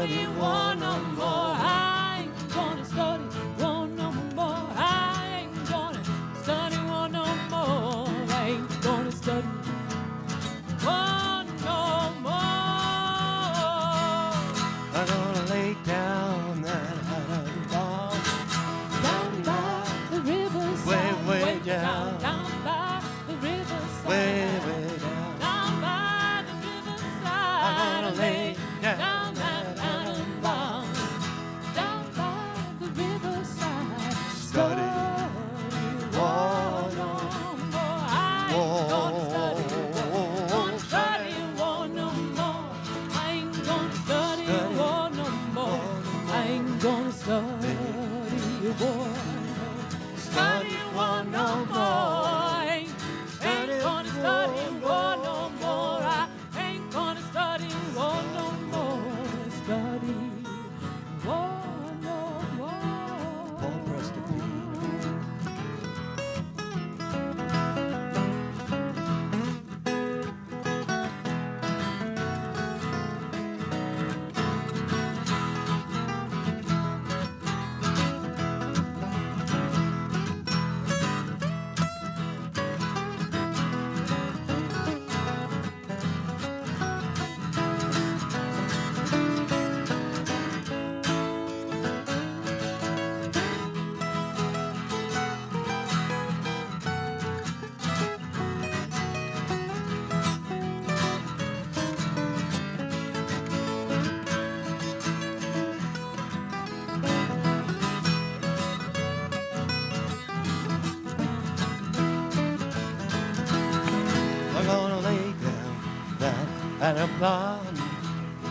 study war no more. I ain't gonna study war no more. I ain't gonna study war no more. I ain't gonna study war no more. I'm gonna lay down that iron bar Down by the riverside, way down. down by the riverside, way down. down by the riverside. I'm gonna lay down that iron bar, down by the riverside. Study war no more. I ain't gonna study war no more. I ain't gonna study war no more. I ain't gonna study war. Study war no more. I ain't gonna study war no more. I ain't gonna study war no more. Study war no more. Paul Preston P. I'm gonna lay down that iron bar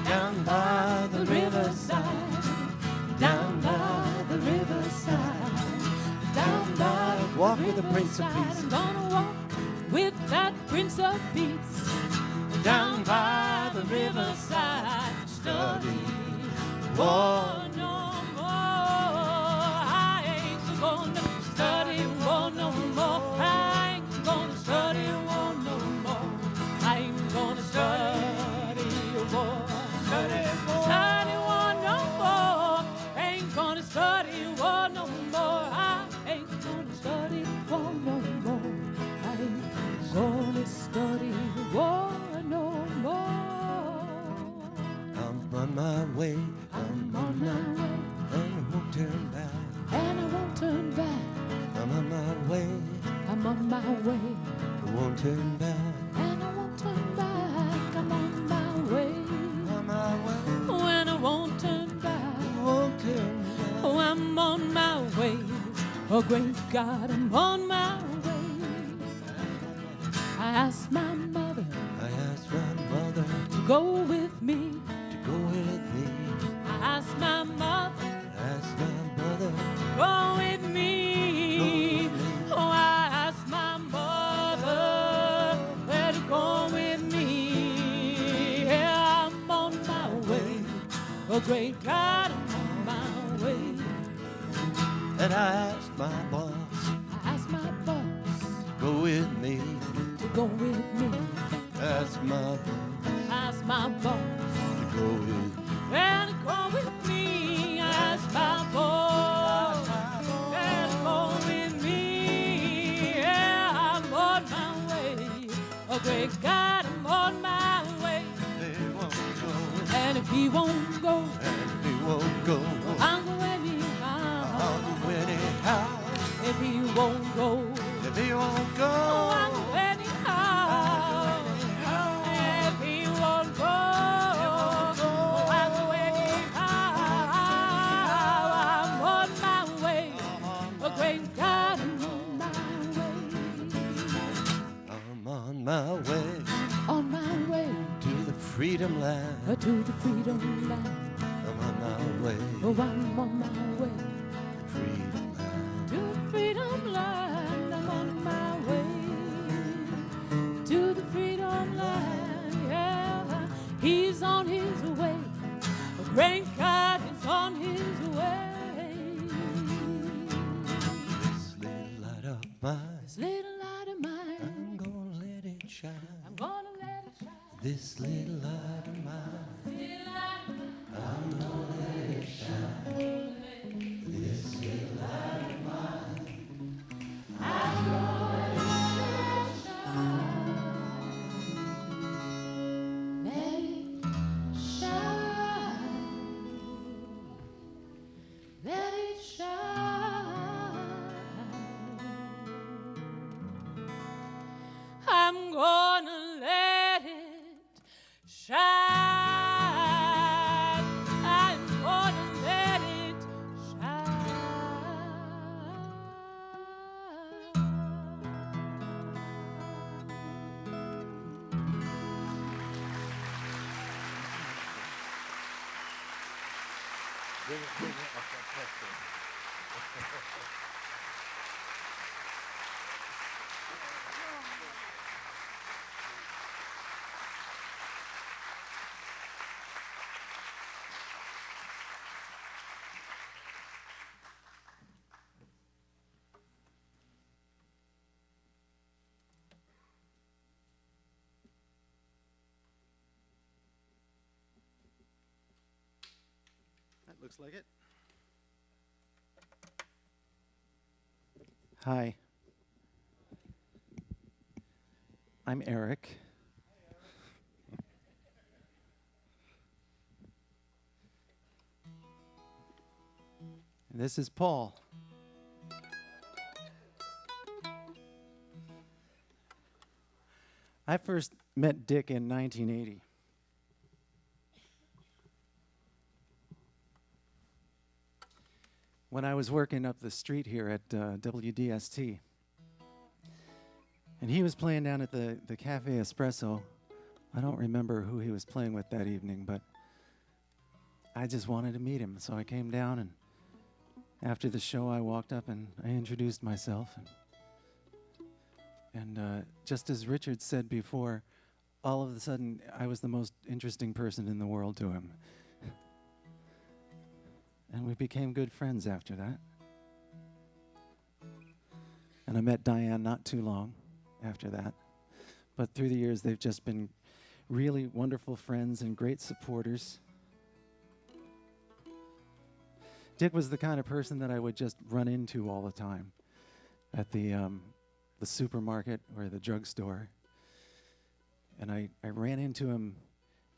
down by the riverside, Down by the riverside, down by the Walk with the Prince of riverside. Peace. I'm gonna walk with that Prince of Peace. Down by the riverside, study war no more. I ain't gonna study war no more. I ain't gonna study war no more. I ain't gonna study war. Study war no more. Ain't gonna study war no more. I ain't gonna study war no more. I ain't gonna study war no more. I'm on my way, I'm on my way, and I won't turn back. and I won't turn back. I'm on my way, I'm on my way, I won't turn back. and I won't turn back. I'm on my way, On my way, when I won't turn back. I won't turn back. Oh, I'm on my way. Oh, great God, I'm on my way. I asked my mother I asked my mother to go with me. to go with me. I asked my mother I asked my mother to go with me. Oh, I asked my mother to go with me. Yeah, I'm on my way. Oh, great God, I'm on my way. and I asked my boss I asked my boss to go with me. to go with me. Asked my boss Ask my boss to go with me. and go with me. Ask my boss and go with me. Yeah, I'm on my way. Oh, great God, I'm on my way. They won't go, And if he won't go, and he won't go. I'll go anyhow. I'll go anyhow. If he won't go, If he won't go, oh, I'll go anyhow. If he won't go, oh, I'll go anyhow. I'm on my way. Oh, great God, I'm on my way. I'm on my way On my way to the freedom land. to the freedom land. I'm on my way, Oh, I'm on my way freedom land. to the freedom land. I'm on my way to the freedom land. Yeah, he's on his way. A great God is on his way. This little light of mine, This little light of mine, I'm gonna let it shine. I'm gonna let it shine. This little light of mine, Little light of mine, I'm gonna Bring it, bring it. That's it. That looks like it. Hi. I'm Eric. And this is Paul. I first met Dick in 1980. When I was working up the street here at WDST. And he was playing down at the Cafe Espresso. I don't remember who he was playing with that evening, but I just wanted to meet him. So I came down, and after the show, I walked up and I introduced myself. And just as Richard said before, all of a sudden, I was the most interesting person in the world to him. And we became good friends after that. And I met Diane not too long after that. But through the years, they've just been really wonderful friends and great supporters. Dick was the kind of person that I would just run into all the time at the supermarket or the drugstore. And I ran into him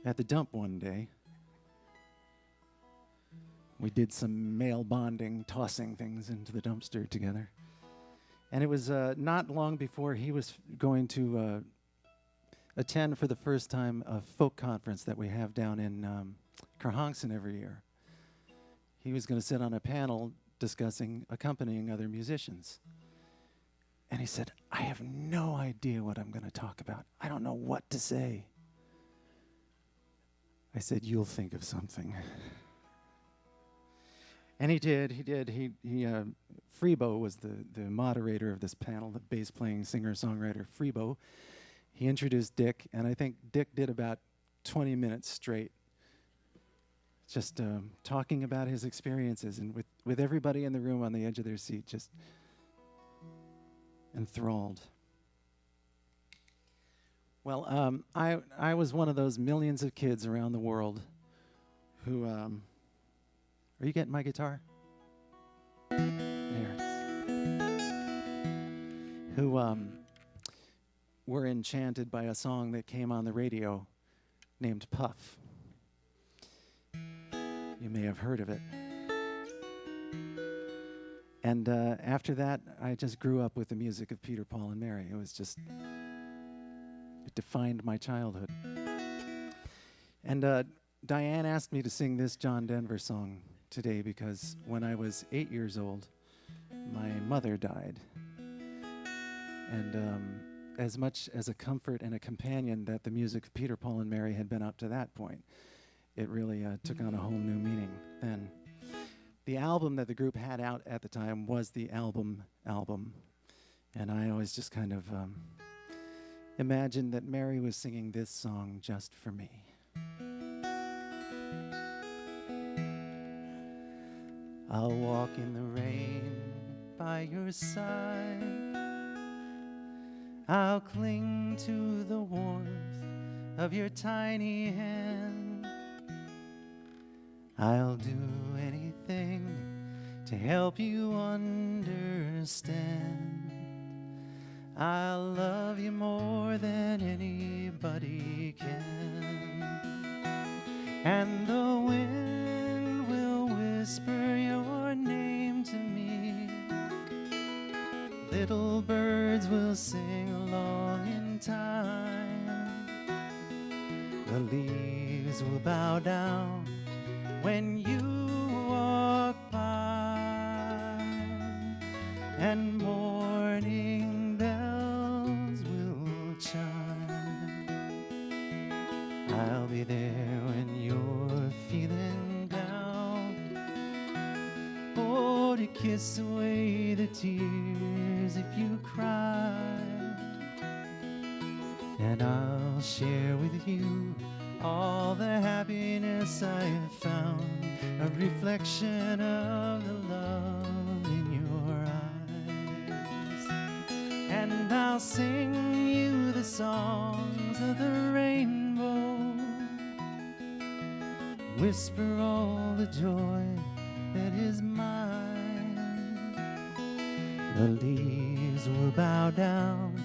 at the dump one day. We did some male bonding, tossing things into the dumpster together. And it was not long before he was going to attend for the first time a folk conference that we have down in Kerhonkson every year. He was going to sit on a panel discussing accompanying other musicians. And he said, I have no idea what I'm going to talk about. I don't know what to say. I said, you'll think of something. And he did. Freebo was the moderator of this panel, the bass-playing singer-songwriter Freebo. He introduced Dick, and I think Dick did about 20 minutes straight, just talking about his experiences, and with everybody in the room on the edge of their seat, just enthralled. Well, I was one of those millions of kids around the world who... Are you getting my guitar? There. Who were enchanted by a song that came on the radio named Puff. You may have heard of it. And after that, I just grew up with the music of Peter, Paul, and Mary. It was just, it defined my childhood. And Diane asked me to sing this John Denver song today because when I was 8 years old, my mother died. And as much as a comfort and a companion that the music of Peter, Paul, and Mary had been up to that point, it really took on a whole new meaning then. The album that the group had out at the time was the album. And I always just kind of imagined that Mary was singing this song just for me. I'll walk in the rain by your side. I'll cling to the warmth of your tiny hand. I'll do anything to help you understand. I'll love you more than anybody can. And the wind will whisper your name to me. Little birds will sing along in time. The leaves will bow down when you walk by, and morning bells will chime. I'll be there when you're feeling down. kiss away the tears if you cry, and I'll share with you all the happiness I have found, a reflection of the love in your eyes. And I'll sing you the songs of the rainbow, whisper all the joy that is mine. The leaves will bow down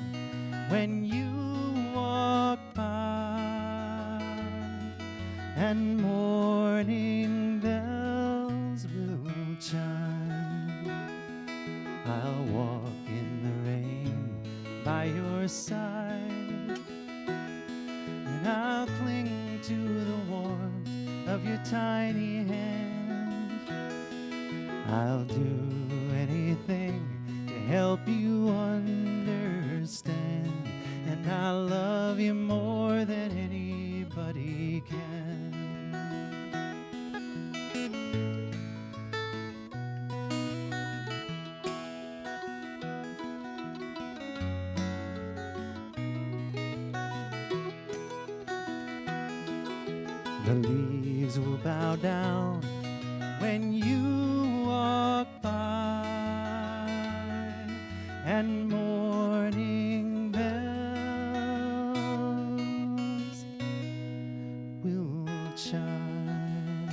when you walk by, and morning bells will chime. I'll walk in the rain by your side, and I'll cling to the warmth of your tiny hand. I'll do anything to help you understand, and I'll love you more than anybody can. The leaves will bow down when you walk by, and morning bells will chime.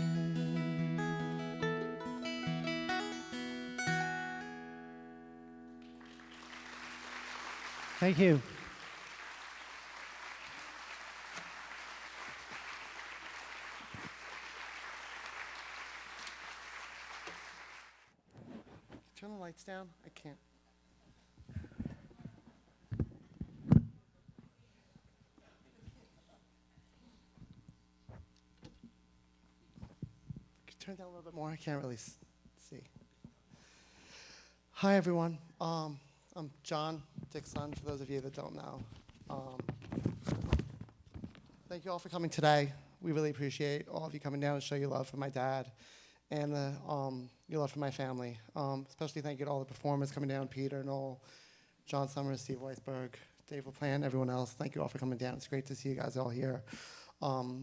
Thank you. Turn the lights down. I can't. Turn it down a little bit more. I can't really see. Hi, everyone. I'm John, Dick's son, for those of you that don't know. Thank you all for coming today. We really appreciate all of you coming down and show your love for my dad and your love for my family. Especially thank you to all the performers coming down, Peter, Noel, John Summers, Steve Weisberg, Dave LaPlante, everyone else. Thank you all for coming down. It's great to see you guys all here,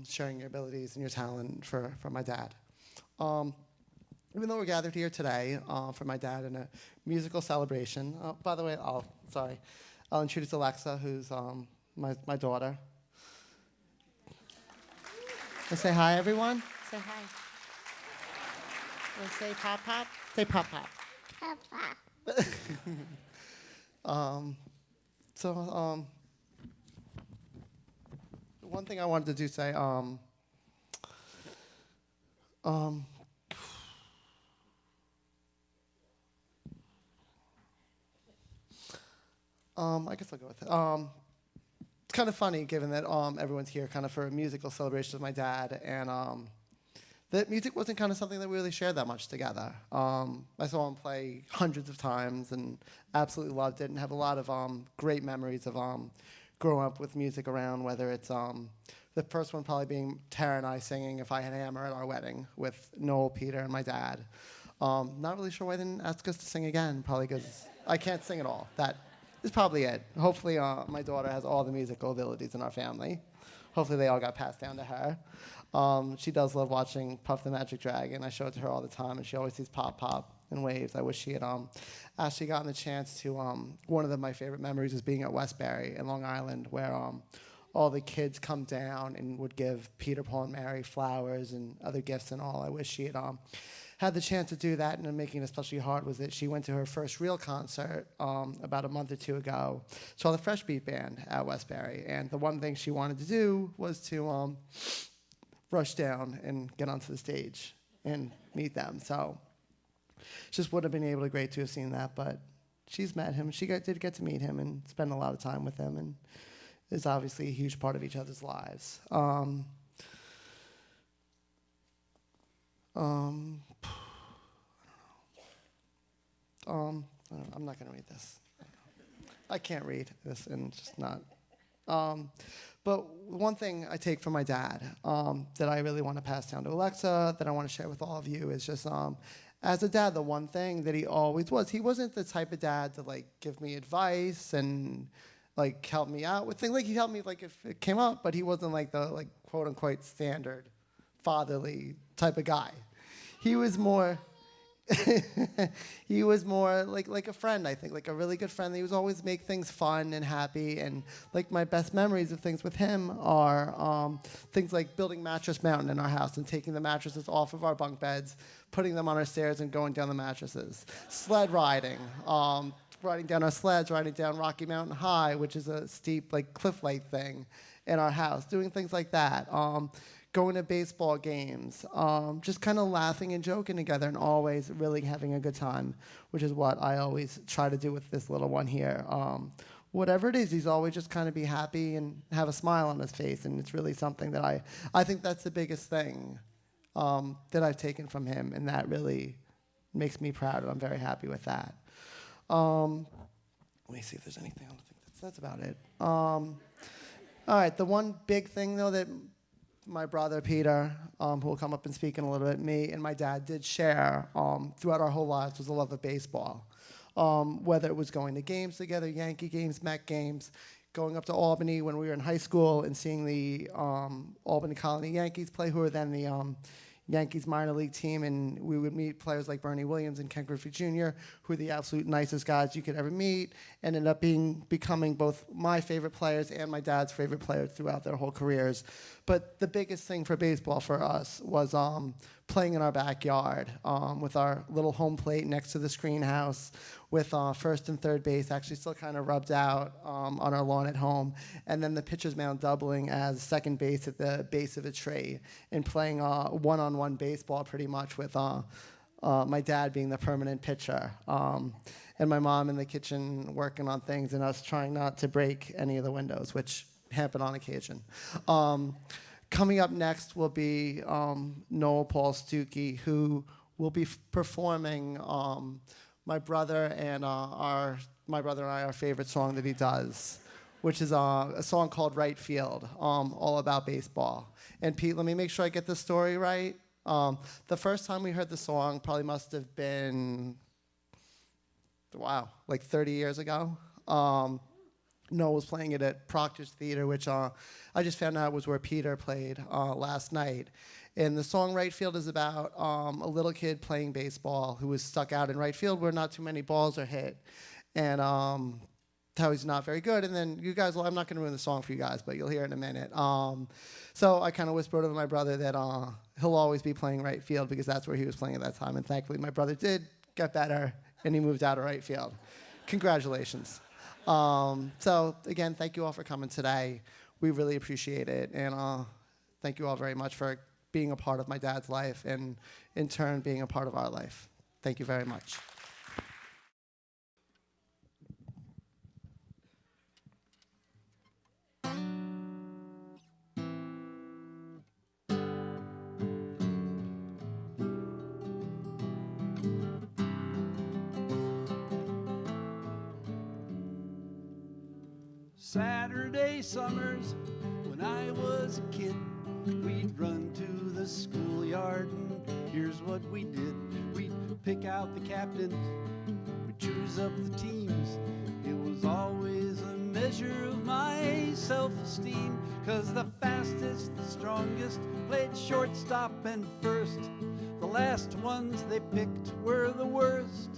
sharing your abilities and your talent for my dad. Even though we're gathered here today for my dad in a musical celebration, by the way, I'll introduce Alexa, who's my daughter. And say hi, everyone. Say hi. And say pop pop. Say pop pop. Pop pop. One thing I wanted to do say, I guess I'll go with it. It's kind of funny, given that everyone's here kind of for a musical celebration of my dad, and that music wasn't kind of something that we really shared that much together. I saw him play hundreds of times and absolutely loved it, and have a lot of great memories of growing up with music around, whether it's the first one probably being Tara and I singing If I Had a Hammer at our wedding with Noel, Peter, and my dad. Not really sure why they didn't ask us to sing again, probably because I can't sing at all. That is probably it. Hopefully my daughter has all the musical abilities in our family. Hopefully they all got passed down to her. She does love watching Puff the Magic Dragon. I show it to her all the time, and she always sees Pop Pop and waves. I wish she had actually gotten the chance to. One of my favorite memories is being at Westbury in Long Island, where all the kids come down and would give Peter, Paul, and Mary flowers and other gifts and all. I wish she had the chance to do that, and making it especially hard was that she went to her first real concert about a month or two ago. Saw the Fresh Beat Band at Westbury, and the one thing she wanted to do was to rush down and get onto the stage and meet them. So just would have been able to great to have seen that, but she's met him. She did get to meet him and spend a lot of time with him, and is obviously a huge part of each other's lives. I'm not going to read this. I can't read this, and just not. But one thing I take from my dad that I really want to pass down to Alexa, that I want to share with all of you, is just as a dad, the one thing that he always was, he wasn't the type of dad to like give me advice and like help me out with things. Like he'd help me like if it came up, but he wasn't like the like quote unquote standard fatherly type of guy. He was more he was more like a friend, I think, like a really good friend. He was always make things fun and happy, and like my best memories of things with him are things like building Mattress Mountain in our house and taking the mattresses off of our bunk beds, putting them on our stairs and going down the mattresses. Sled riding, riding down our sleds, riding down Rocky Mountain High, which is a steep like cliff light thing in our house, doing things like that. Going to baseball games, just kind of laughing and joking together and always really having a good time, which is what I always try to do with this little one here. Whatever it is, he's always just kind of be happy and have a smile on his face, and it's really something that I think that's the biggest thing that I've taken from him, and that really makes me proud, and I'm very happy with that. Let me see if there's anything. I don't think that's about it. All right, the one big thing, though, that my brother Peter, who will come up and speak in a little bit, me and my dad did share throughout our whole lives was a love of baseball. Whether it was going to games together, Yankee games, Met games, going up to Albany when we were in high school and seeing the Albany Colony Yankees play, who were then the Yankees minor league team, and we would meet players like Bernie Williams and Ken Griffey Jr., who are the absolute nicest guys you could ever meet, and ended up becoming both my favorite players and my dad's favorite players throughout their whole careers. But the biggest thing for baseball for us was playing in our backyard with our little home plate next to the screen house, with first and third base actually still kind of rubbed out on our lawn at home, and then the pitcher's mound doubling as second base at the base of a tree, and playing one-on-one baseball pretty much with my dad being the permanent pitcher, and my mom in the kitchen working on things, and us trying not to break any of the windows, which happened on occasion. Coming up next will be Noel Paul Stuckey, who will be performing my brother and I, our favorite song that he does, which is a song called Right Field, all about baseball. And Pete, let me make sure I get this story right. The first time we heard the song probably must have been, like 30 years ago. Noel was playing it at Proctor's Theater, which I just found out was where Peter played last night. And the song Right Field is about a little kid playing baseball who was stuck out in right field where not too many balls are hit. And how he's not very good. And then you guys, well, I'm not going to ruin the song for you guys, but you'll hear it in a minute. So I kind of whispered over my brother that he'll always be playing right field because that's where he was playing at that time. And thankfully, my brother did get better, and he moved out of right field. Congratulations. So again, thank you all for coming today. We really appreciate it. And thank you all very much for being a part of my dad's life and in turn being a part of our life. Thank you very much. Saturday summers when I was a kid, we'd run to the schoolyard and here's what we did. We'd pick out the captains, we'd choose up the teams. It was always a measure of my self-esteem, 'cause the fastest, the strongest played shortstop and first. The last ones they picked were the worst.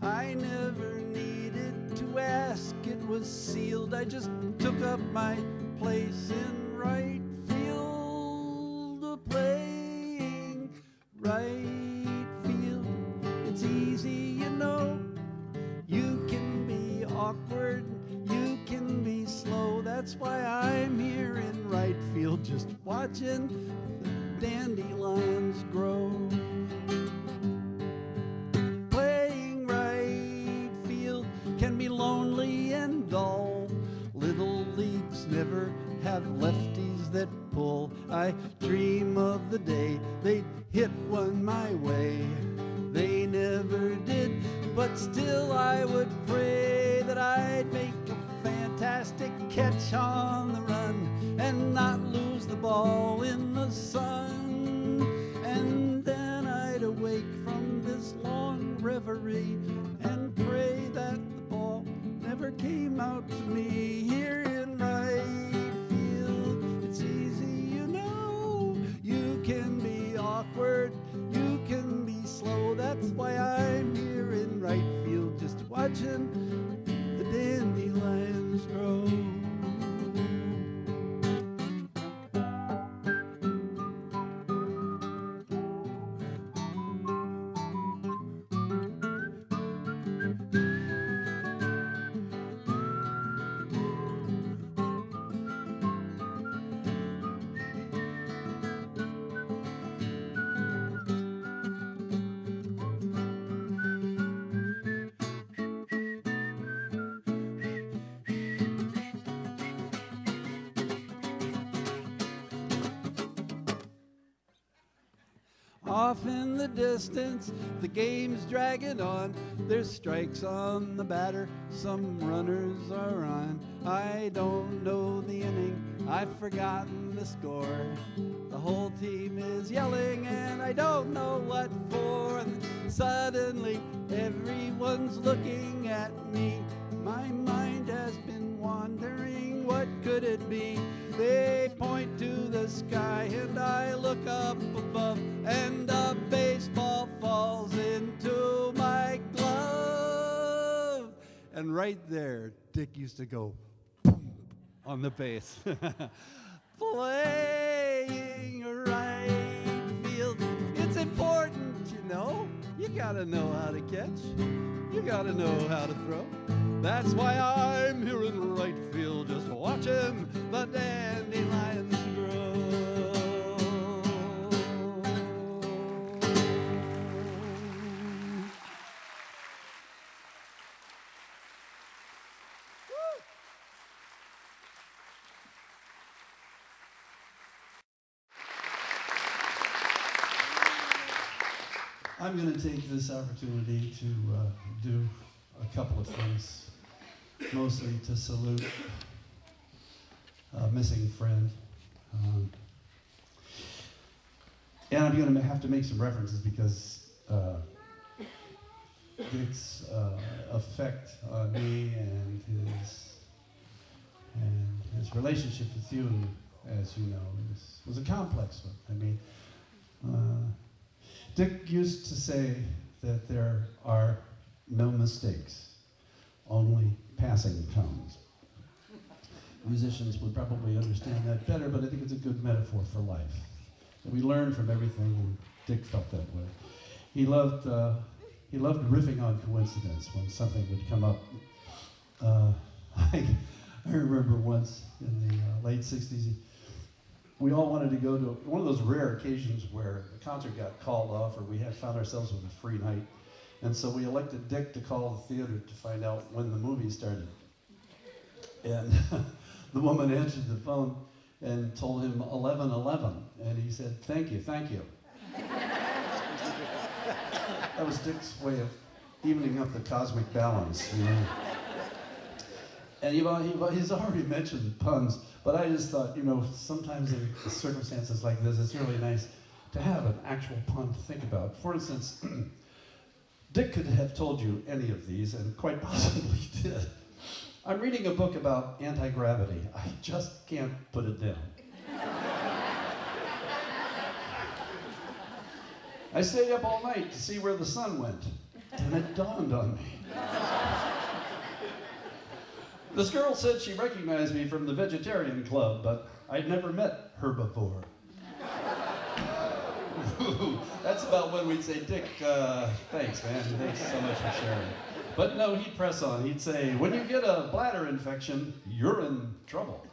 I never needed to ask, it was sealed. I just took up my place in right field, playing right field. It's easy, you know. You can be awkward, you can be slow. That's why I'm here in right field, just watching the dandelions grow. Playing right field can be lonely and dull. Little leagues never have lefties that pull. I dream of the day they'd hit one my way. They never did, but still I would pray that I'd make a fantastic catch on the run and not lose the ball in the sun. And then I'd awake That's why I'm here in right field, just watching the dandelions grow. Off in the distance, the game's dragging on. There's strikes on the batter, some runners are on. I don't know the inning, I've forgotten the score. The whole team is yelling and I don't know what for. And suddenly everyone's looking at me. My mind has been wandering, what could it be? They point to the sky and I look up above, and a baseball falls into my glove. And right there, Dick used to go boom on the base. Playing right field, it's important, you know. You gotta know how to catch. You gotta know how to throw. That's why I'm here in right field, just watching the dandelions grow. I'm going to take this opportunity to do a couple of things, mostly to salute a missing friend. And I'm going to have to make some references because Dick's effect on me and his relationship with you, as you know, was a complex one. I mean, Dick used to say that there are no mistakes, only passing tones. Musicians would probably understand that better, but I think it's a good metaphor for life. And we learn from everything, and Dick felt that way. He loved riffing on coincidence when something would come up. I remember once in the late 60s, we all wanted to go to one of those rare occasions where the concert got called off or we had found ourselves with a free night. And so we elected Dick to call the theater to find out when the movie started. And the woman answered the phone and told him 11:11. And he said, thank you, thank you. That was Dick's way of evening up the cosmic balance, you know. And he's already mentioned puns, but I just thought, you know, sometimes in circumstances like this, it's really nice to have an actual pun to think about. For instance, Dick could have told you any of these, and quite possibly did. I'm reading a book about anti-gravity. I just can't put it down. I stayed up all night to see where the sun went, and it dawned on me. This girl said she recognized me from the vegetarian club, but I'd never met her before. That's about when we'd say, Dick, thanks, man. Thanks so much for sharing. But no, he'd press on. He'd say, when you get a bladder infection, you're in trouble.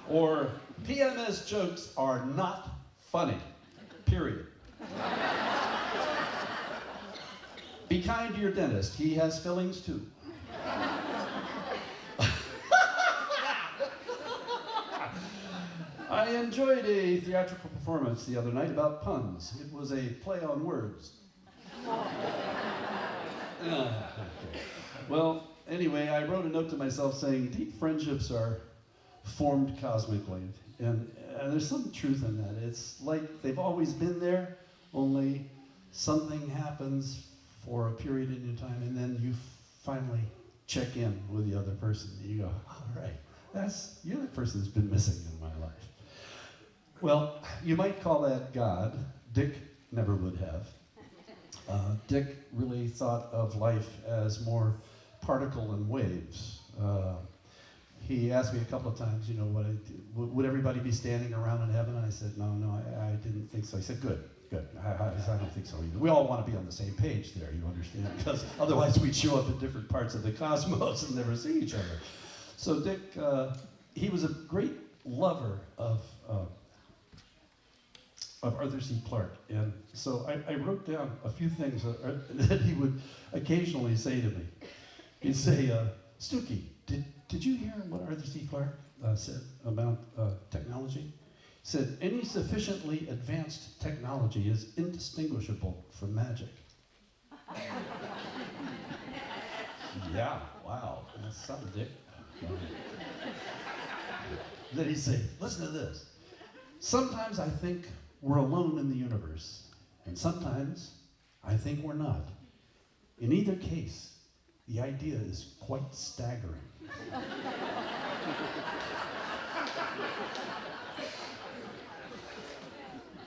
Or, PMS jokes are not funny, period. Be kind to your dentist. He has fillings too. I enjoyed a theatrical performance the other night about puns. It was a play on words. Okay. Well, anyway, I wrote a note to myself saying deep friendships are formed cosmically. And there's some truth in that. It's like they've always been there, only something happens for a period in your time, and then you finally check in with the other person. You go, all right, you're the person that's been missing in my life. Well, you might call that God. Dick never would have. Dick really thought of life as more particle and waves. He asked me a couple of times, you know, would everybody be standing around in heaven? And I said, no, I didn't think so. He said, good. I don't think so either. We all want to be on the same page there, you understand? Because otherwise we'd show up in different parts of the cosmos and never see each other. So Dick, he was a great lover of Arthur C. Clarke. And so I wrote down a few things that he would occasionally say to me. He'd say, Stookie, did you hear what Arthur C. Clarke said about technology? He said, any sufficiently advanced technology is indistinguishable from magic. Yeah, wow, that's something, Dick. Then he'd say, listen to this. Sometimes I think we're alone in the universe, and sometimes I think we're not. In either case, the idea is quite staggering.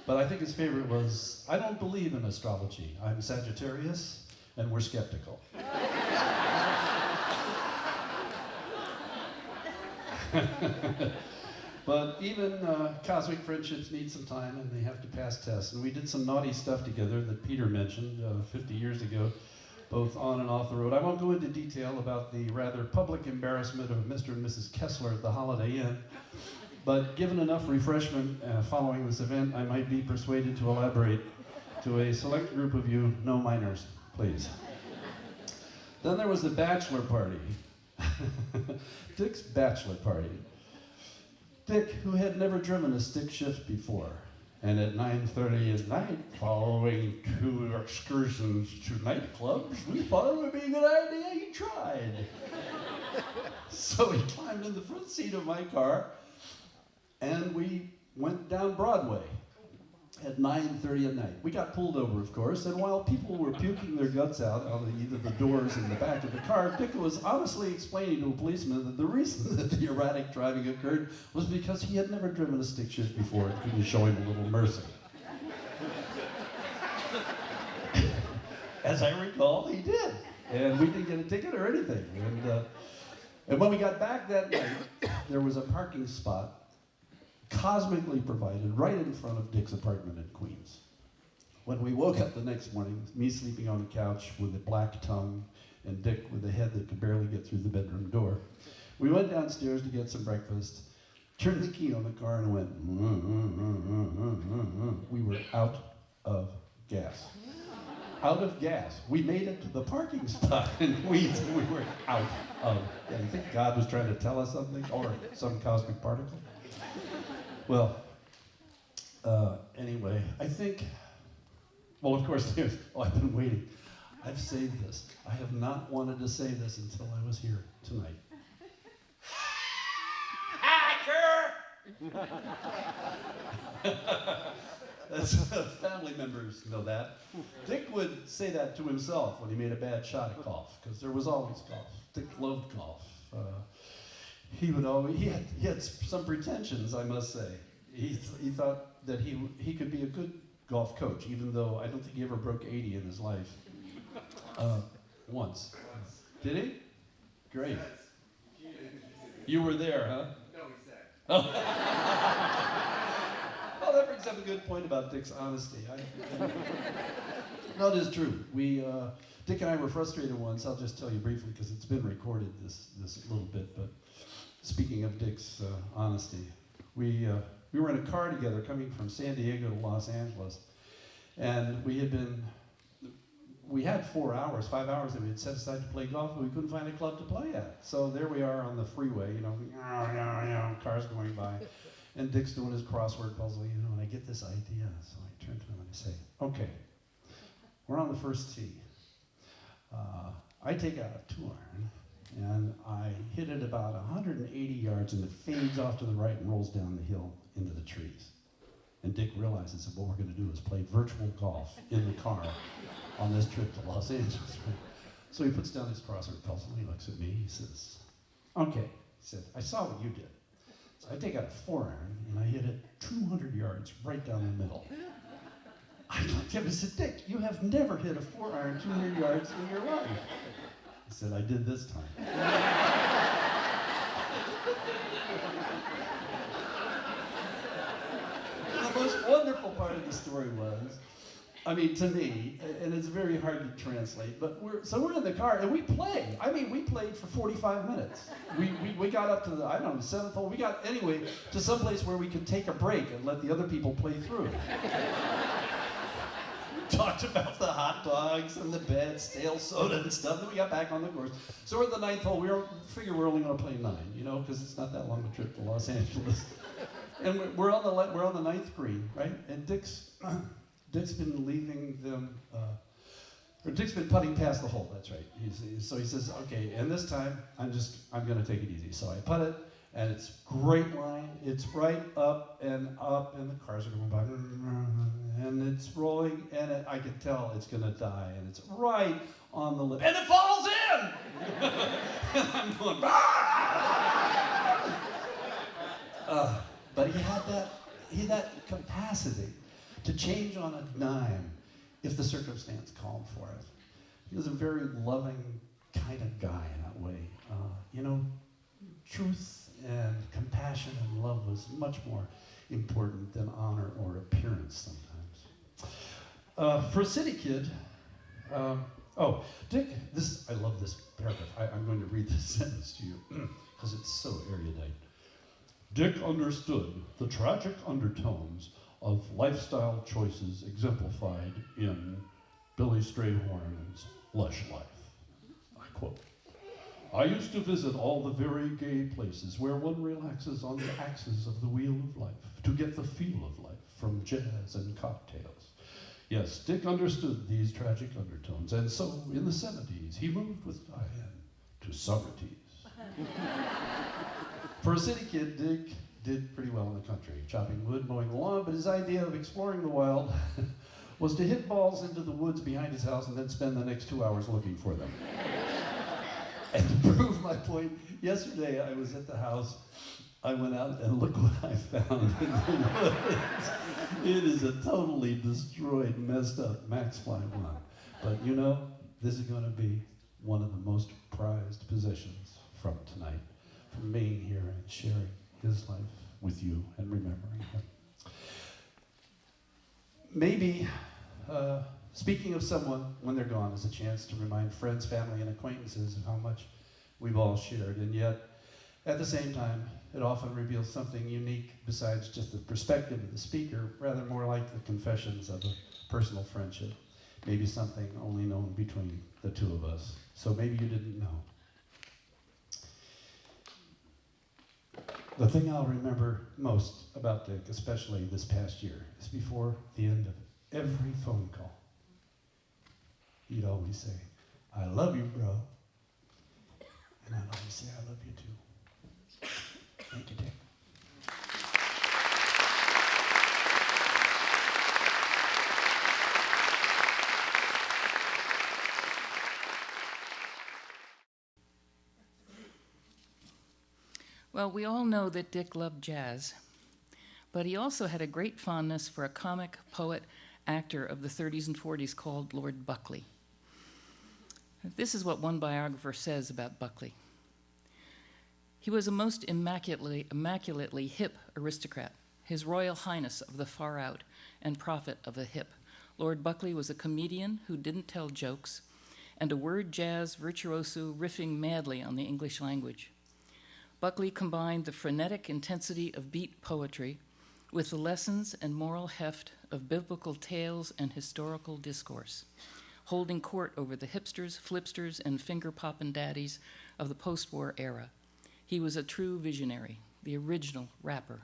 But I think his favorite was, I don't believe in astrology. I'm Sagittarius, and we're skeptical. But even cosmic friendships need some time, and they have to pass tests. And we did some naughty stuff together that Peter mentioned 50 years ago, both on and off the road. I won't go into detail about the rather public embarrassment of Mr. and Mrs. Kessler at the Holiday Inn, but given enough refreshment following this event, I might be persuaded to elaborate to a select group of you, no minors, please. Then there was the bachelor party. Dick's bachelor party. Dick, who had never driven a stick shift before, and at 9:30 at night, following 2 excursions to nightclubs, we thought it would be a good idea he tried. So he climbed in the front seat of my car, and we went down Broadway at 9:30 at night. We got pulled over, of course, and while people were puking their guts out on either the doors in the back of the car, Dick was honestly explaining to a policeman that the reason that the erratic driving occurred was because he had never driven a stick shift before and couldn't show him a little mercy. As I recall, he did, and we didn't get a ticket or anything. And when we got back that night, there was a parking spot cosmically provided right in front of Dick's apartment in Queens. When we woke up the next morning, me sleeping on the couch with a black tongue and Dick with a head that could barely get through the bedroom door, we went downstairs to get some breakfast, turned the key on the car and went, we were out of gas. Out of gas. We made it to the parking spot in Queens and we were out of gas. You think God was trying to tell us something? Or some cosmic particle? Well, anyway, I think, well, of course, I've been waiting. I've saved this. I have not wanted to say this until I was here tonight. Hacker! Family members know that. Dick would say that to himself when he made a bad shot at golf, because there was always golf. Dick loved golf. He had some pretensions, I must say. He thought that he could be a good golf coach, even though I don't think he ever broke 80 in his life. Once. Did he? Great. You were there, huh? No, he said. Well, that brings up a good point about Dick's honesty. No, it is true. Dick and I were frustrated once. I'll just tell you briefly because it's been recorded this little bit. But speaking of Dick's honesty, we were in a car together coming from San Diego to Los Angeles, and we had 5 hours that we had set aside to play golf, but we couldn't find a club to play at. So there we are on the freeway, cars going by, and Dick's doing his crossword puzzle, and I get this idea. So I turn to him and I say, okay, we're on the first tee. I take out a 2-iron, and I hit it about 180 yards, and it fades off to the right and rolls down the hill into the trees. And Dick realizes that what we're going to do is play virtual golf in the car on this trip to Los Angeles. So he puts down his crossword puzzle, and he looks at me, he says, okay, he said, I saw what you did. So I take out a 4-iron, and I hit it 200 yards right down the middle. I looked at him and said, Dick, you have never hit a 4-iron 200 yards in your life. I said, I did this time. The most wonderful part of the story was, I mean, to me, and it's very hard to translate, but we're in the car and we played. I mean, we played for 45 minutes. We got up to the, I don't know, 7th hole. We got, anyway, to some place where we could take a break and let the other people play through. We talked about the hot dogs and the bed, stale soda and stuff, then we got back on the course. So we're at the 9th hole. We figure we're only going to play 9, you know, because it's not that long a trip to Los Angeles. And we're on the 9th green, right? And Dick's been leaving them, or Dick's been putting past the hole, that's right. So he says, okay, and this time, I'm gonna take it easy. So I putt it, and it's great line. It's right up, and the cars are going by, and it's rolling, and I can tell it's gonna die, and it's right on the lip, and it falls in! And I'm going, but he had that capacity to change on a dime if the circumstance called for it. He was a very loving kind of guy in that way. You know, truth and compassion and love was much more important than honor or appearance sometimes. For a city kid, Dick, I love this paragraph. I'm going to read this sentence to you because it's so erudite. Dick understood the tragic undertones of lifestyle choices exemplified in Billy Strayhorn's Lush Life. I quote, I used to visit all the very gay places where one relaxes on the axis of the wheel of life to get the feel of life from jazz and cocktails. Yes, Dick understood these tragic undertones, and so in the 70s, he moved with Diane to Socrates. For a city kid, Dick did pretty well in the country, chopping wood, mowing the lawn, but his idea of exploring the wild was to hit balls into the woods behind his house and then spend the next 2 hours looking for them. And to prove my point, yesterday I was at the house, I went out and look what I found in the woods. It is a totally destroyed, messed up Max Fly 1. But you know, this is gonna be one of the most prized possessions from tonight, from being here and sharing his life with you and remembering him. Maybe speaking of someone when they're gone is a chance to remind friends, family, and acquaintances of how much we've all shared, and yet, at the same time, it often reveals something unique besides just the perspective of the speaker, rather more like the confessions of a personal friendship, maybe something only known between the two of us. So maybe you didn't know. The thing I'll remember most about Dick, especially this past year, is before the end of every phone call, he'd always say, I love you, bro. And I'd always say, I love you too. Thank you, Dick. Well, we all know that Dick loved jazz, but he also had a great fondness for a comic, poet, actor of the 30s and 40s called Lord Buckley. This is what one biographer says about Buckley. He was a most immaculately hip aristocrat, His Royal Highness of the far out and prophet of the hip. Lord Buckley was a comedian who didn't tell jokes and a word jazz virtuoso riffing madly on the English language. Buckley combined the frenetic intensity of beat poetry with the lessons and moral heft of biblical tales and historical discourse, holding court over the hipsters, flipsters, and finger-poppin' daddies of the post-war era. He was a true visionary, the original rapper.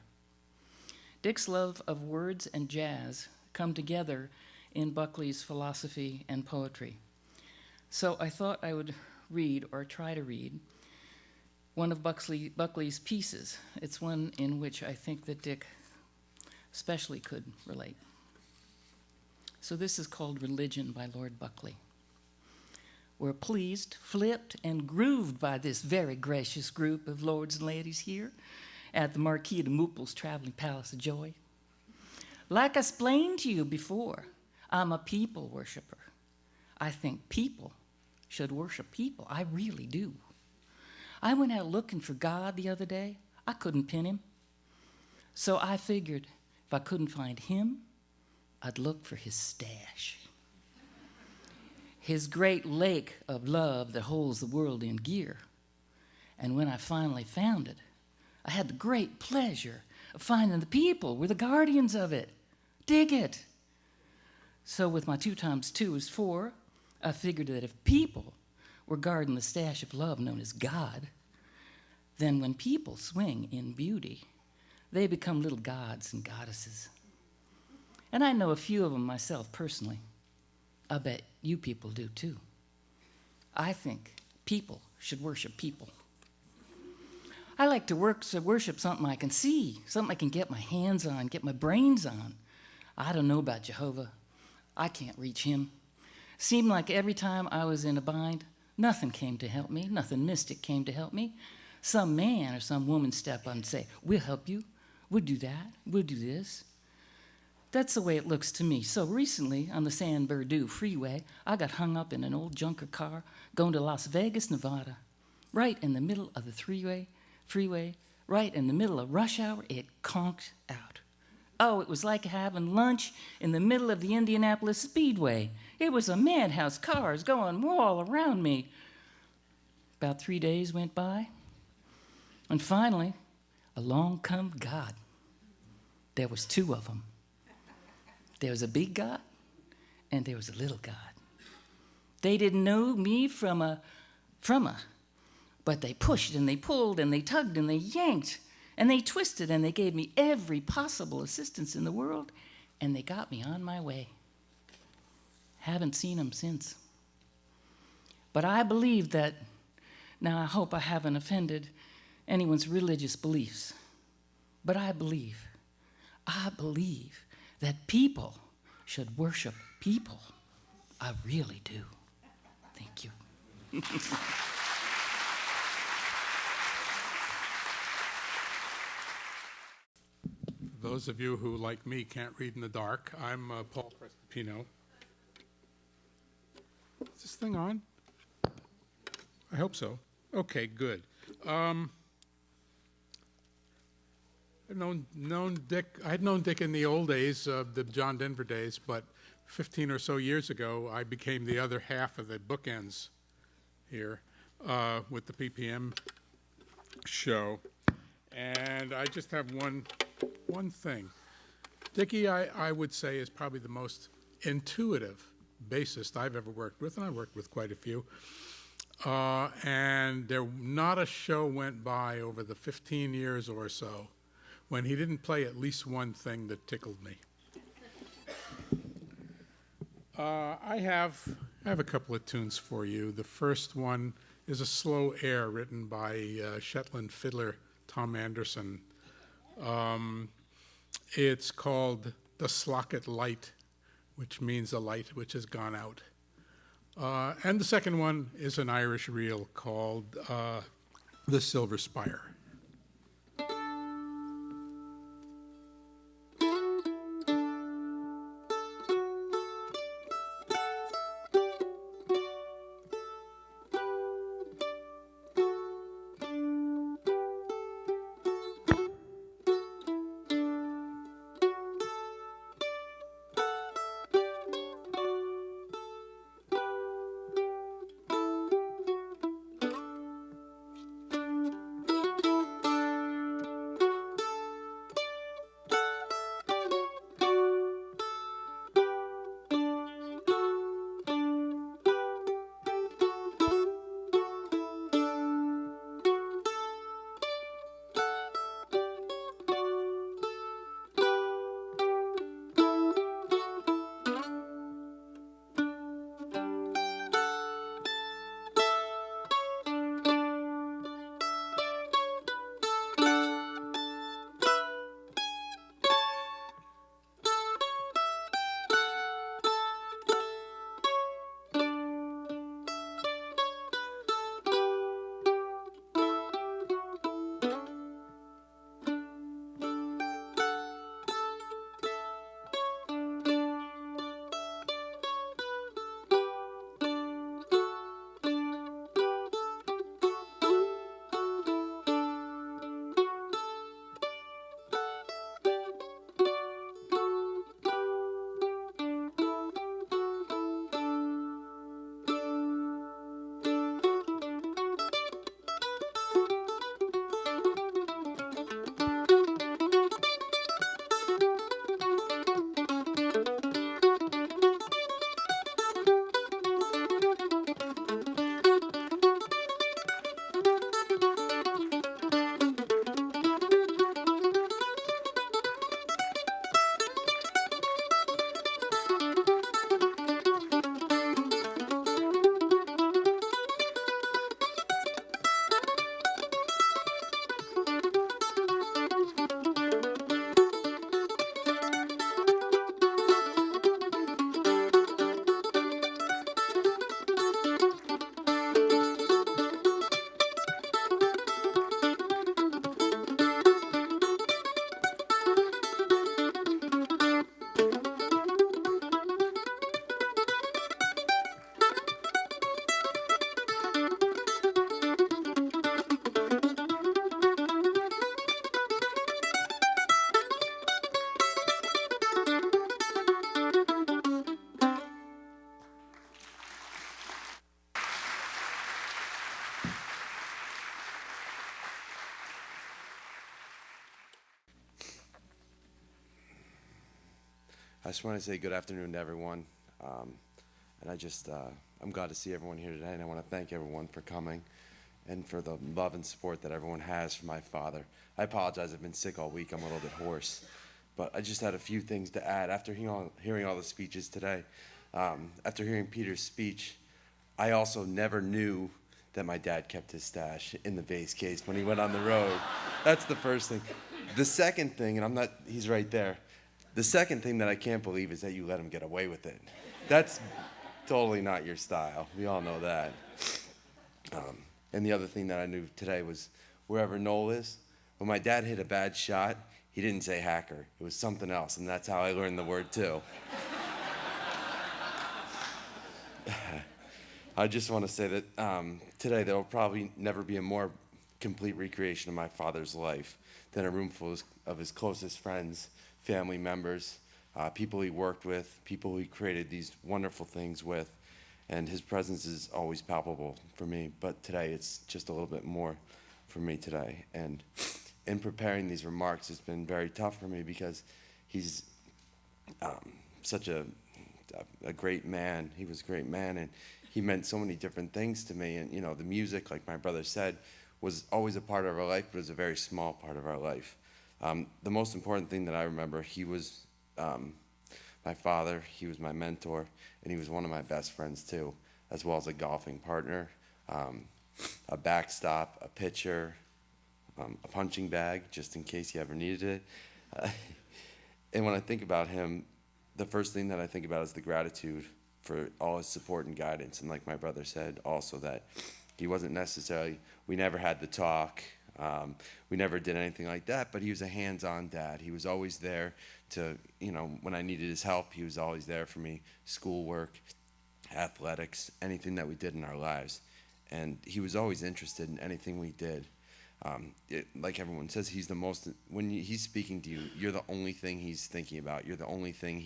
Dick's love of words and jazz come together in Buckley's philosophy and poetry. So I thought I would read, or try to read, one of Buckley's pieces. It's one in which I think that Dick especially could relate. So this is called Religion by Lord Buckley. We're pleased, flipped, and grooved by this very gracious group of lords and ladies here at the Marquis de Moople's Traveling Palace of Joy. Like I explained to you before, I'm a people worshiper. I think people should worship people. I really do. I went out looking for God the other day. I couldn't pin him. So I figured if I couldn't find him, I'd look for his stash. His great lake of love that holds the world in gear. And when I finally found it, I had the great pleasure of finding the people were the guardians of it. Dig it. So with my 2 times 2 is 4, I figured that if people were guarding the stash of love known as God, then when people swing in beauty, they become little gods and goddesses. And I know a few of them myself personally. I bet you people do too. I think people should worship people. I like to worship something I can see, something I can get my hands on, get my brains on. I don't know about Jehovah. I can't reach him. Seemed like every time I was in a bind, nothing came to help me, nothing mystic came to help me. Some man or some woman step up and say, we'll help you, we'll do that, we'll do this. That's the way it looks to me. So recently on the San Bernardino freeway, I got hung up in an old junker car going to Las Vegas, Nevada. Right in the middle of the freeway, right in the middle of rush hour, it conked out. Oh, it was like having lunch in the middle of the Indianapolis Speedway. It was a madhouse, cars going all around me. About 3 days went by, and finally, along come God. There was 2 of them. There was a big God, and there was a little God. They didn't know me from a, but they pushed and they pulled and they tugged and they yanked and they twisted and they gave me every possible assistance in the world, and they got me on my way. Haven't seen them since. But I believe that, now I hope I haven't offended anyone's religious beliefs, but I believe that people should worship people. I really do. Thank you. Those of you who, like me, can't read in the dark, I'm Paul Prestipino. Is this thing on? I hope so. Okay, good. I'd known Dick. I had known Dick in the old days, the John Denver days, but 15 or so years ago, I became the other half of the bookends here with the PPM show. And I just have one thing. Dickie, I would say, is probably the most intuitive bassist I've ever worked with, and I worked with quite a few. And not a show went by over the 15 years or so when he didn't play at least one thing that tickled me. I have a couple of tunes for you. The first one is a slow air written by Shetland fiddler Tom Anderson. It's called The Slocket Light, which means a light which has gone out. And the second one is an Irish reel called The Silver Spire. I just want to say good afternoon to everyone. And I'm glad to see everyone here today, and I want to thank everyone for coming and for the love and support that everyone has for my father. I apologize, I've been sick all week, I'm a little bit hoarse. But I just had a few things to add. After hearing all the speeches today, after hearing Peter's speech, I also never knew that my dad kept his stash in the base case when he went on the road. That's the first thing. The second thing, and he's right there. The second thing that I can't believe is that you let him get away with it. That's totally not your style. We all know that. And the other thing that I knew today was wherever Noel is, when my dad hit a bad shot, he didn't say hacker. It was something else, and that's how I learned the word too. I just want to say that today there will probably never be a more complete recreation of my father's life than a room full of his closest friends, family members, people he worked with, people he created these wonderful things with, and his presence is always palpable for me, but today it's just a little bit more for me today. And in preparing these remarks, it's been very tough for me because he's such a great man. He was a great man, and he meant so many different things to me. And, you know, the music, like my brother said, was always a part of our life, but it was a very small part of our life. The most important thing that I remember, he was my father, he was my mentor, and he was one of my best friends too, as well as a golfing partner, a backstop, a pitcher, a punching bag, just in case you ever needed it. And when I think about him, the first thing that I think about is the gratitude for all his support and guidance. And like my brother said, also that he wasn't necessarily, we never had the talk, we never did anything like that, but he was a hands-on dad. He was always there to, you know, when I needed his help, he was always there for me, schoolwork, athletics, anything that we did in our lives. And he was always interested in anything we did. Like everyone says, he's the most, when he's speaking to you, you're the only thing he's thinking about. You're the only thing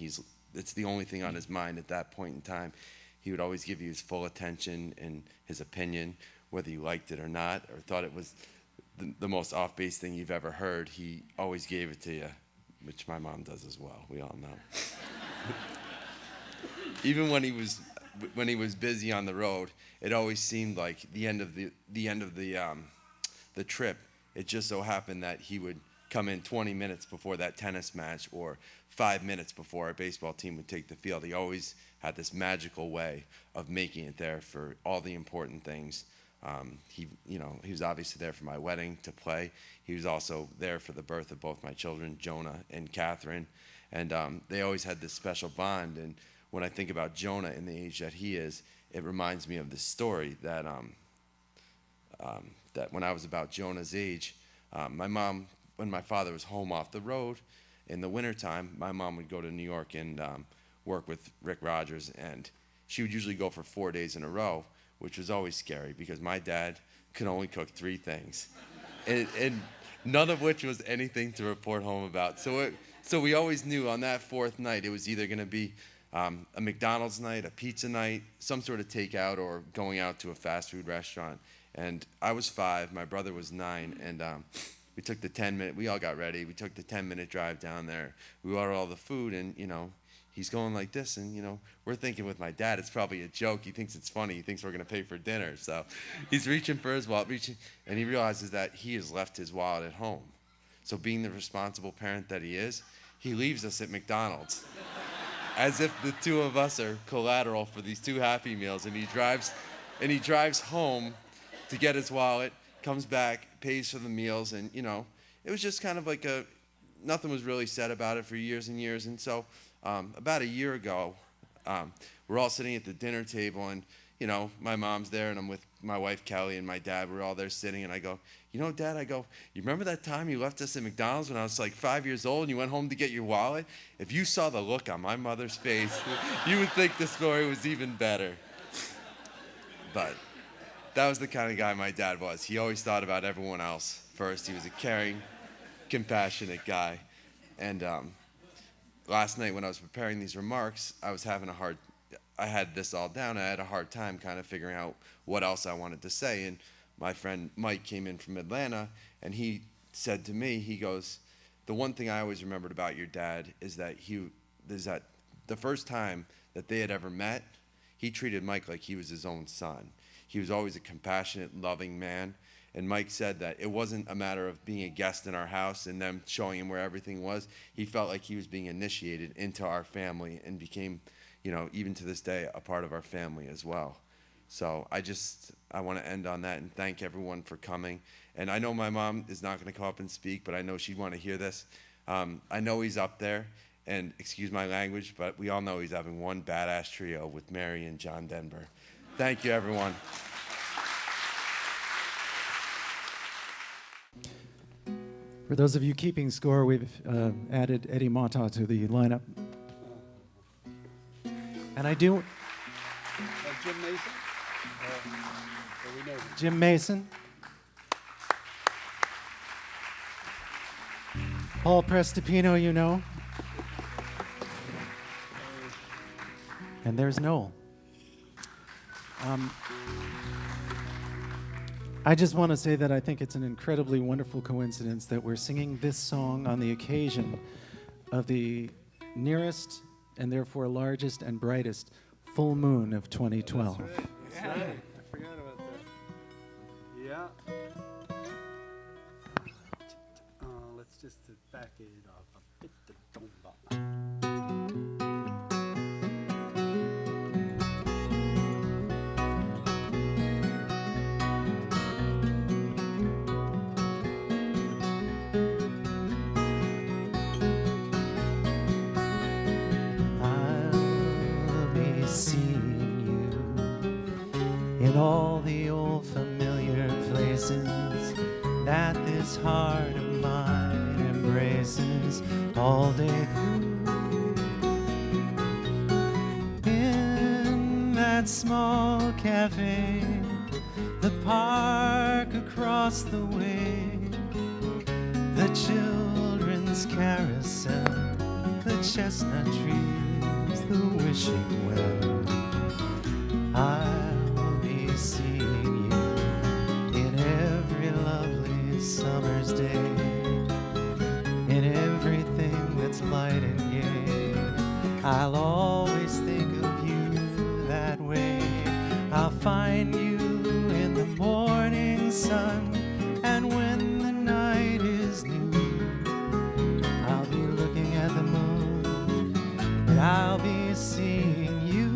it's the only thing on his mind at that point in time. He would always give you his full attention and his opinion, whether you liked it or not, or thought it was the most off-base thing you've ever heard. He always gave it to you, which my mom does as well. We all know. Even when he was busy on the road, it always seemed like the end of the trip. It just so happened that he would come in 20 minutes before that tennis match or 5 minutes before our baseball team would take the field. He always had this magical way of making it there for all the important things. He was obviously there for my wedding to play. He was also there for the birth of both my children, Jonah and Catherine. And they always had this special bond. And when I think about Jonah in the age that he is, it reminds me of this story that that when I was about Jonah's age, my mom, when my father was home off the road in the wintertime, my mom would go to New York and work with Rick Rogers, and she would usually go for 4 days in a row, which was always scary because my dad could only cook 3 things, and none of which was anything to report home about. So we always knew on that 4th night it was either going to be a McDonald's night, a pizza night, some sort of takeout, or going out to a fast food restaurant. And I was 5, my brother was 9, and we took the 10-minute, we all got ready, we took the 10-minute drive down there. We ordered all the food, and, you know, he's going like this, and, you know, we're thinking with my dad, it's probably a joke. He thinks it's funny. He thinks we're going to pay for dinner. So he's reaching for his wallet, and he realizes that he has left his wallet at home. So being the responsible parent that he is, he leaves us at McDonald's as if the 2 of us are collateral for these 2 Happy Meals, and he drives home to get his wallet, comes back, pays for the meals, and, you know, it was just kind of like nothing was really said about it for years and years. And so about a year ago, we're all sitting at the dinner table, and, you know, my mom's there, and I'm with my wife, Kelly, and my dad. We're all there sitting, and I go, you know, Dad, I go, you remember that time you left us at McDonald's when I was like 5 years old and you went home to get your wallet? If you saw the look on my mother's face, you would think the story was even better. But that was the kind of guy my dad was. He always thought about everyone else first. He was a caring, compassionate guy. And last night when I was preparing these remarks, I had this all down. I had a hard time kind of figuring out what else I wanted to say. And my friend Mike came in from Atlanta, and he said to me, he goes, the one thing I always remembered about your dad is that is that the first time that they had ever met, he treated Mike like he was his own son. He was always a compassionate, loving man. And Mike said that it wasn't a matter of being a guest in our house and them showing him where everything was. He felt like he was being initiated into our family and became, even to this day, a part of our family as well. So I want to end on that and thank everyone for coming. And I know my mom is not going to come up and speak, but I know she'd want to hear this. I know he's up there, and excuse my language, but we all know he's having one badass trio with Mary and John Denver. Thank you, everyone. For those of you keeping score, we've added Eddie Mata to the lineup. And I do... Jim Mason? We know him. Jim Mason. Paul Prestipino, you know. And there's Noel. I just want to say that I think it's an incredibly wonderful coincidence that we're singing this song on the occasion of the nearest and therefore largest and brightest full moon of 2012. That's right. That's right. I forgot about that. Yeah. Let's just back it off a bit. In all the old familiar places that this heart of mine embraces all day through. In that small cafe, the park across the way, the children's carousel, the chestnut trees, the wishing well. I'll be seeing you in every lovely summer's day, in everything that's light and gay. I'll always think of you that way. I'll find you in the morning sun, and when the night is new, I'll be looking at the moon, and I'll be seeing you.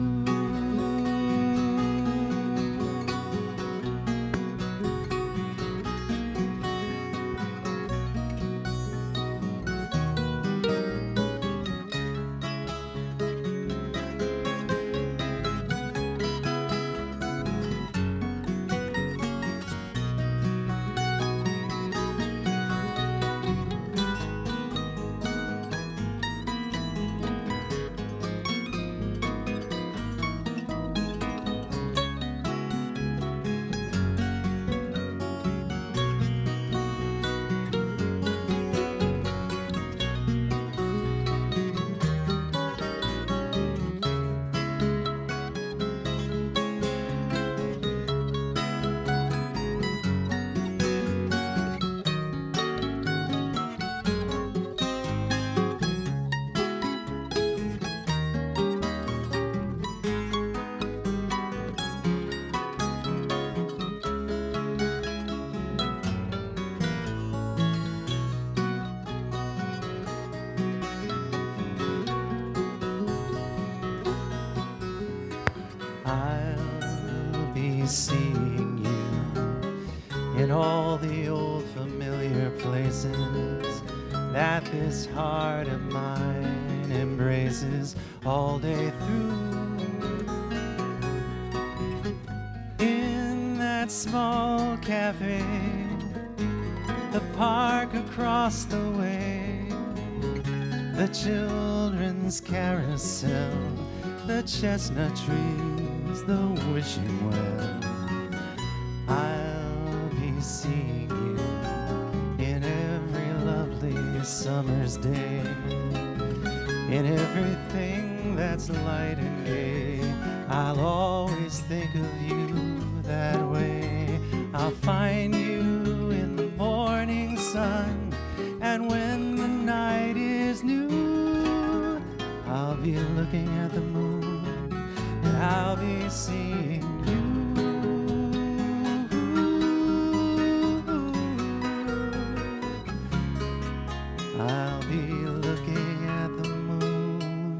I'll be seeing you in all the old familiar places that this heart of mine embraces all day through. In that small cafe, the park across the way, the children's carousel, the chestnut trees, the wishing well. I'll be seeing you in every lovely summer's day, in everything that's light and gay. I'll always think of you that way. I'll find you in the morning sun, and when the night is new, I'll be looking at the moon, and I'll be seeing you. I'll be looking at the moon,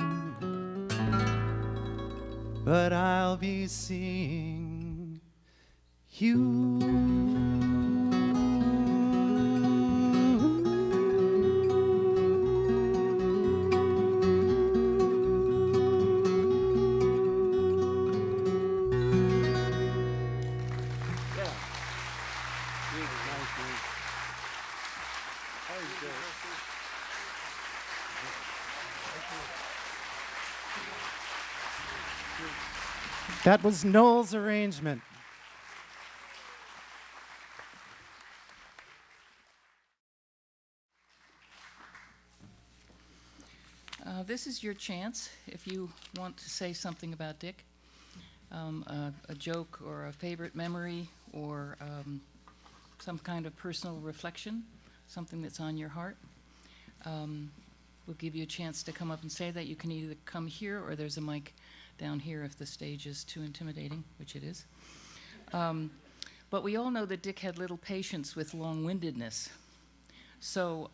but I'll be seeing you. That was Noel's arrangement. This is your chance if you want to say something about Dick, a joke or a favorite memory or some kind of personal reflection, something that's on your heart. We'll give you a chance to come up and say that. You can either come here or there's a mic down here if the stage is too intimidating, which it is. But we all know that Dick had little patience with long-windedness. So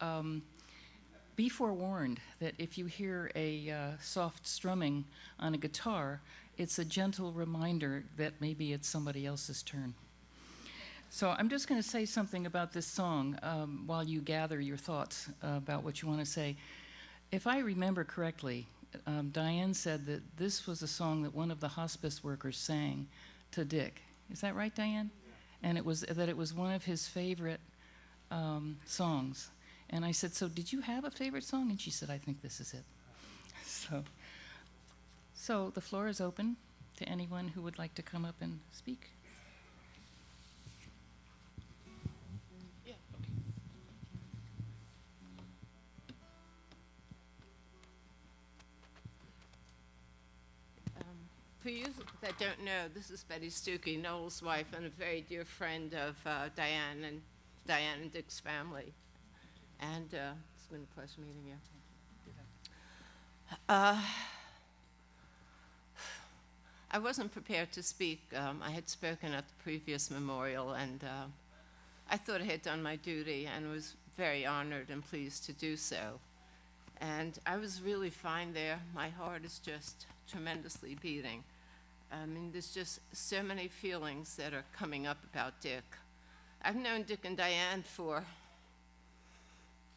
be forewarned that if you hear a soft strumming on a guitar, it's a gentle reminder that maybe it's somebody else's turn. So I'm just going to say something about this song while you gather your thoughts about what you want to say. If I remember correctly, Diane said that this was a song that one of the hospice workers sang to Dick. Is that right, Diane? Yeah. And it was one of his favorite songs. And I said, so did you have a favorite song? And she said, I think this is it. So the floor is open to anyone who would like to come up and speak. For you that don't know, this is Betty Stuckey, Noel's wife, and a very dear friend of Diane and Dick's family. And it's been a pleasure meeting you. I wasn't prepared to speak. I had spoken at the previous memorial, and I thought I had done my duty and was very honored and pleased to do so. And I was really fine there. My heart is just tremendously beating. I mean, there's just so many feelings that are coming up about Dick. I've known Dick and Diane for,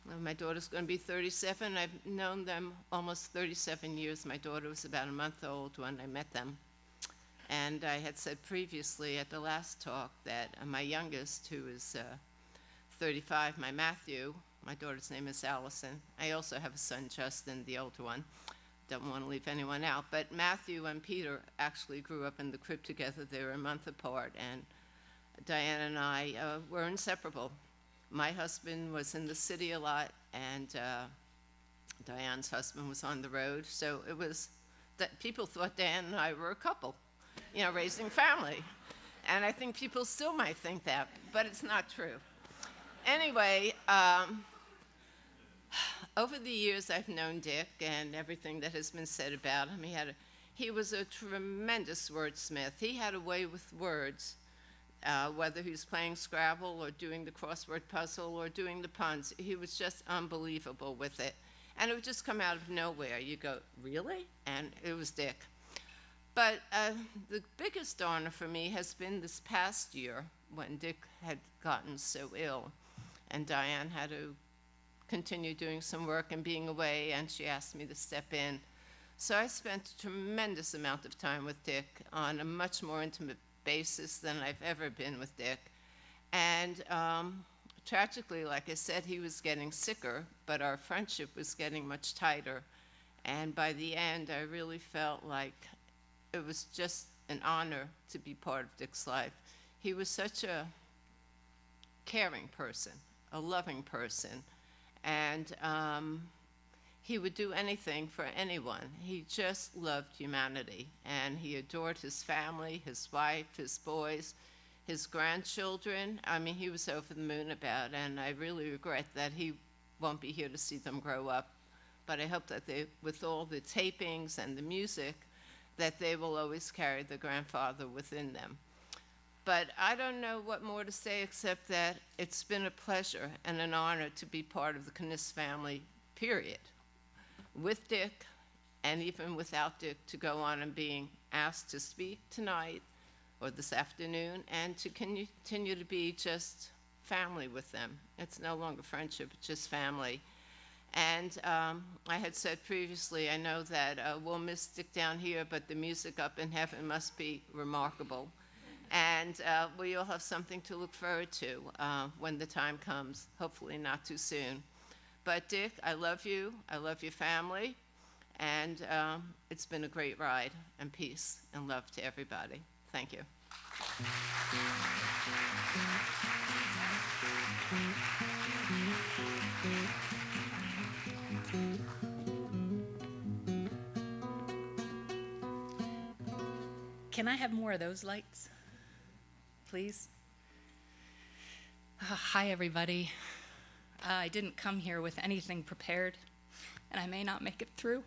well, my daughter's going to be 37. I've known them almost 37 years. My daughter was about a month old when I met them. And I had said previously at the last talk that my youngest, who is 35, my Matthew, my daughter's name is Allison. I also have a son, Justin, the older one. Don't want to leave anyone out. But Matthew and Peter actually grew up in the crib together. They were a month apart. And Diane and I were inseparable. My husband was in the city a lot, and Diane's husband was on the road. So it was that people thought Diane and I were a couple, you know, raising family. And I think people still might think that, but it's not true. Anyway, over the years I've known Dick and everything that has been said about him. He was a tremendous wordsmith. He had a way with words, whether he was playing Scrabble or doing the crossword puzzle or doing the puns. He was just unbelievable with it. And it would just come out of nowhere. You go, really? And it was Dick. But the biggest honor for me has been this past year when Dick had gotten so ill and Diane had to continue doing some work and being away, and she asked me to step in. So I spent a tremendous amount of time with Dick on a much more intimate basis than I've ever been with Dick. And tragically, like I said, he was getting sicker, but our friendship was getting much tighter. And by the end, I really felt like it was just an honor to be part of Dick's life. He was such a caring person, a loving person, and he would do anything for anyone. He just loved humanity, and he adored his family, his wife, his boys, his grandchildren. I mean, he was over the moon about, and I really regret that he won't be here to see them grow up. but I hope that they, with all the tapings and the music, that they will always carry the grandfather within them. But I don't know what more to say except that it's been a pleasure and an honor to be part of the Kniss family, period. With Dick, and even without Dick, to go on and being asked to speak tonight or this afternoon, and to continue to be just family with them. It's no longer friendship, it's just family. And I had said previously, I know that we'll miss Dick down here, but the music up in heaven must be remarkable. And we all have something to look forward to when the time comes, hopefully not too soon. But Dick, I love you, I love your family, and it's been a great ride, and peace and love to everybody. Thank you. Can I have more of those lights, please? Hi, everybody. I didn't come here with anything prepared, and I may not make it through.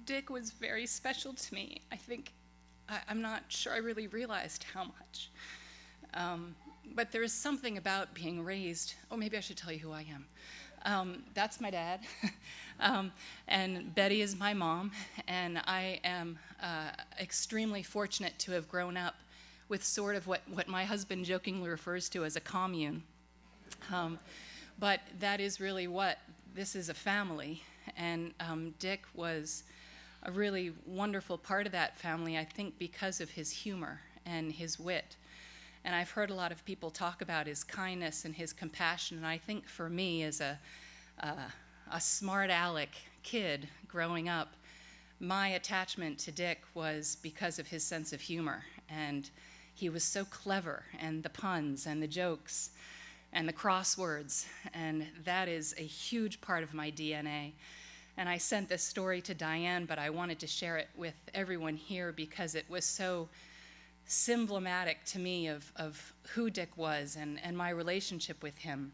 Dick was very special to me. I think, I'm not sure I really realized how much. But there is something about being raised, oh, maybe I should tell you who I am. That's my dad, and Betty is my mom, and I am extremely fortunate to have grown up with sort of what my husband jokingly refers to as a commune. But that is really what, this is a family, and Dick was a really wonderful part of that family, I think because of his humor and his wit. And I've heard a lot of people talk about his kindness and his compassion, and I think for me as a smart aleck kid growing up, my attachment to Dick was because of his sense of humor, and he was so clever, and the puns and the jokes and the crosswords, and that is a huge part of my DNA. And I sent this story to Diane, but I wanted to share it with everyone here because it was so symbolic to me of who Dick was and my relationship with him.